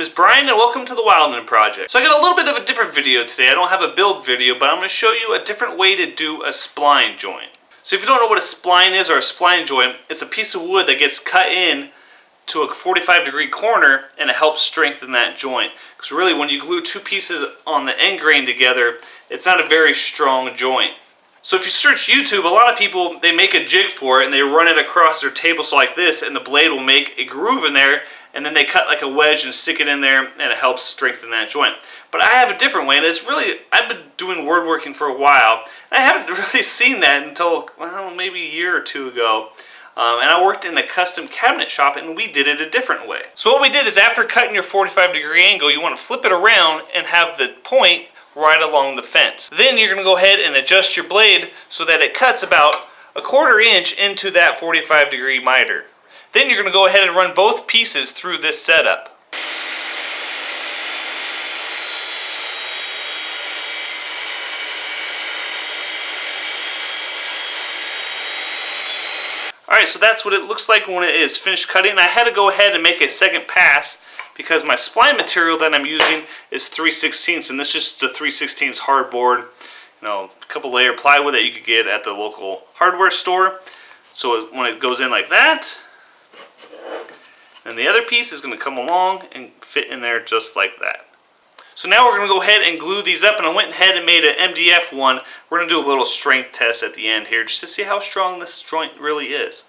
is Brian and welcome to the Wildman Project. So I got a little bit of a different video today. I don't have a build video, but I'm going to show you a different way to do a spline joint. So if you don't know what a spline is or a spline joint, it's a piece of wood that gets cut in to a 45-degree corner and it helps strengthen that joint. Because really when you glue two pieces on the end grain together, it's not a very strong joint. So if you search YouTube, a lot of people, they make a jig for it and they run it across their table so like this, and the blade will make a groove in there, and then they cut like a wedge and stick it in there and it helps strengthen that joint. But I have a different way, and it's really, I've been doing woodworking for a while. I haven't really seen that until, well, maybe a year or two ago. And I worked in a custom cabinet shop and we did it a different way. So what we did is after cutting your 45-degree angle, you want to flip it around and have the point right along the fence. Then you're going to go ahead and adjust your blade so that it cuts about a 1/4 inch into that 45-degree miter. Then you're going to go ahead and run both pieces through this setup. Alright, so that's what it looks like when it is finished cutting. I had to go ahead and make a second pass because my spline material that I'm using is 3/16, and this is just a 3/16 hardboard, a couple layer plywood that you could get at the local hardware store. So when it goes in like that, and the other piece is going to come along and fit in there just like that. So now we're going to go ahead and glue these up, and I went ahead and made an MDF one. We're going to do a little strength test at the end here just to see how strong this joint really is.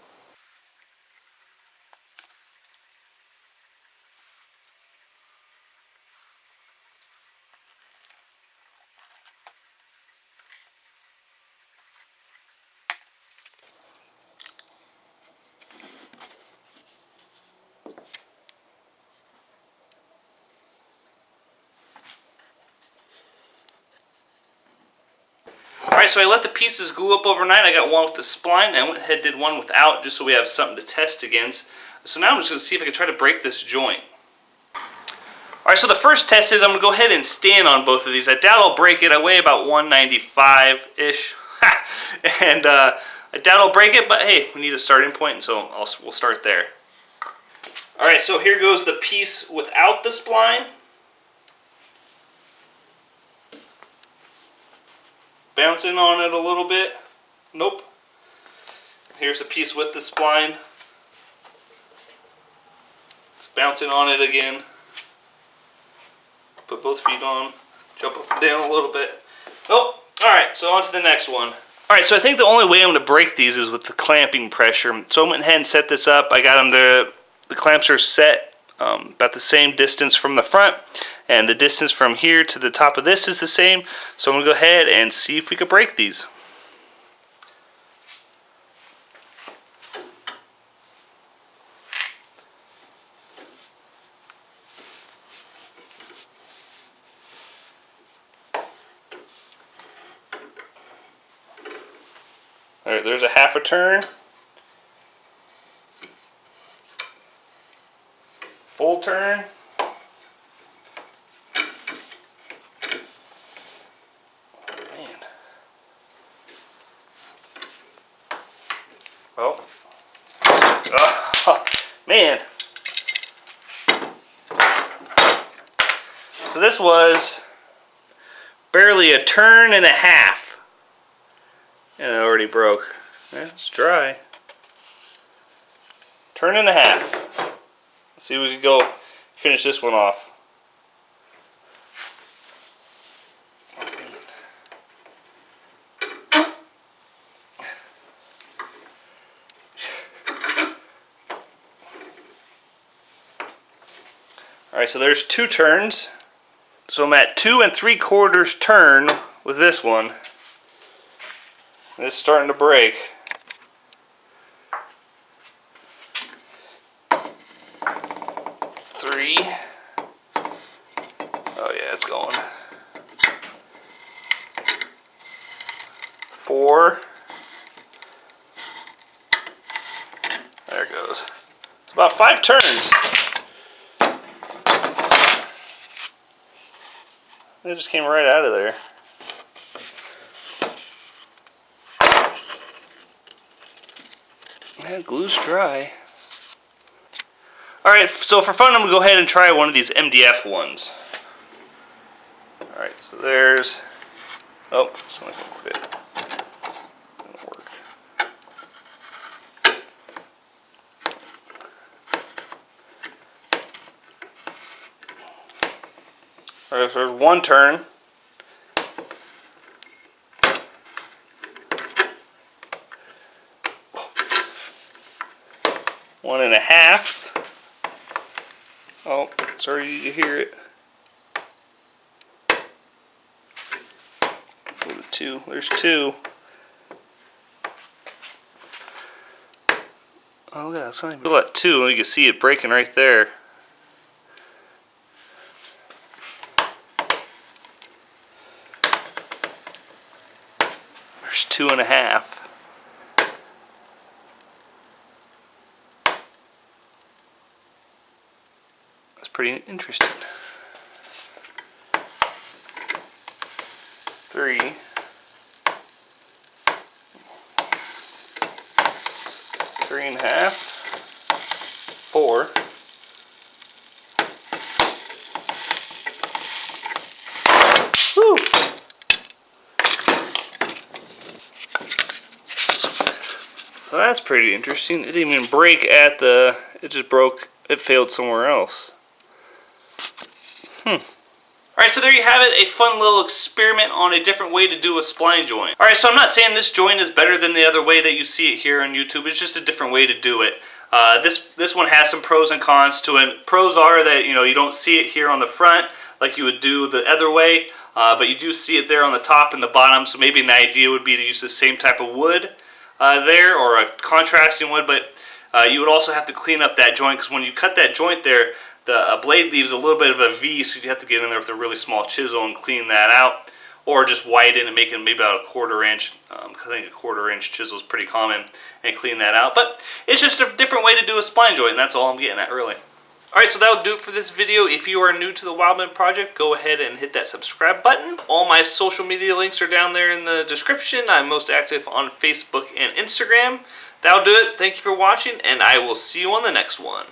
Alright, so I let the pieces glue up overnight. I got one with the spline, and I went ahead and did one without just so we have something to test against. So now I'm just going to see if I can try to break this joint. Alright, so the first test is I'm going to go ahead and stand on both of these. I doubt I'll break it. I weigh about 195-ish. And I doubt I'll break it, but hey, we need a starting point, so we'll start there. Alright, so here goes the piece without the spline. Bouncing on it a little bit. Nope. Here's a piece with the spline. It's bouncing on it again. Put both feet on. Jump up and down a little bit. Oh, alright, so on to the next one. Alright, so I think the only way I'm going to break these is with the clamping pressure. So I went ahead and set this up. I got them the clamps are set about the same distance from the front, and the distance from here to the top of this is the same. So I'm going to go ahead and see if we can break these. Alright, there's a 1/2 turn. Full turn. Man. Well. Oh, man. So this was barely a turn and a half. And it already broke. Yeah, it's dry. Turn and a half. Let's see if we can go finish this one off. Alright, so there's 2 turns. So I'm at 2 3/4 turn with this one. It's starting to break. 3. Oh yeah, it's going. 4. There it goes. It's about 5 turns. It just came right out of there. Man, glue's dry. Alright, so for fun I'm going to go ahead and try one of these MDF ones. Alright, so there's... Oh, it's not going to fit. Doesn't work. Alright, so there's one turn. One and a half. Oh, sorry you hear it. Go to two. There's two. Oh, yeah, it's not even at two. You can see it breaking right there. There's two and a half. That's pretty interesting. Three. Three and a half. Four. Woo! So that's pretty interesting. It didn't even break at the... It just broke. It failed somewhere else. Alright, so there you have it, a fun little experiment on a different way to do a spline joint. Alright, so I'm not saying this joint is better than the other way that you see it here on YouTube, it's just a different way to do it. This one has some pros and cons to it. Pros are that, you don't see it here on the front like you would do the other way, but you do see it there on the top and the bottom, so maybe an idea would be to use the same type of wood there, or a contrasting wood, but you would also have to clean up that joint, because when you cut that joint there, the blade leaves a little bit of a V, so you have to get in there with a really small chisel and clean that out, or just widen and make it maybe about a 1/4 inch. I think a 1/4 inch chisel is pretty common, and clean that out. But it's just a different way to do a spline joint, and that's all I'm getting at, really. Alright, so that'll do it for this video. If you are new to the Wildman Project, go ahead and hit that subscribe button. All my social media links are down there in the description. I'm most active on Facebook and Instagram. That'll do it. Thank you for watching, and I will see you on the next one.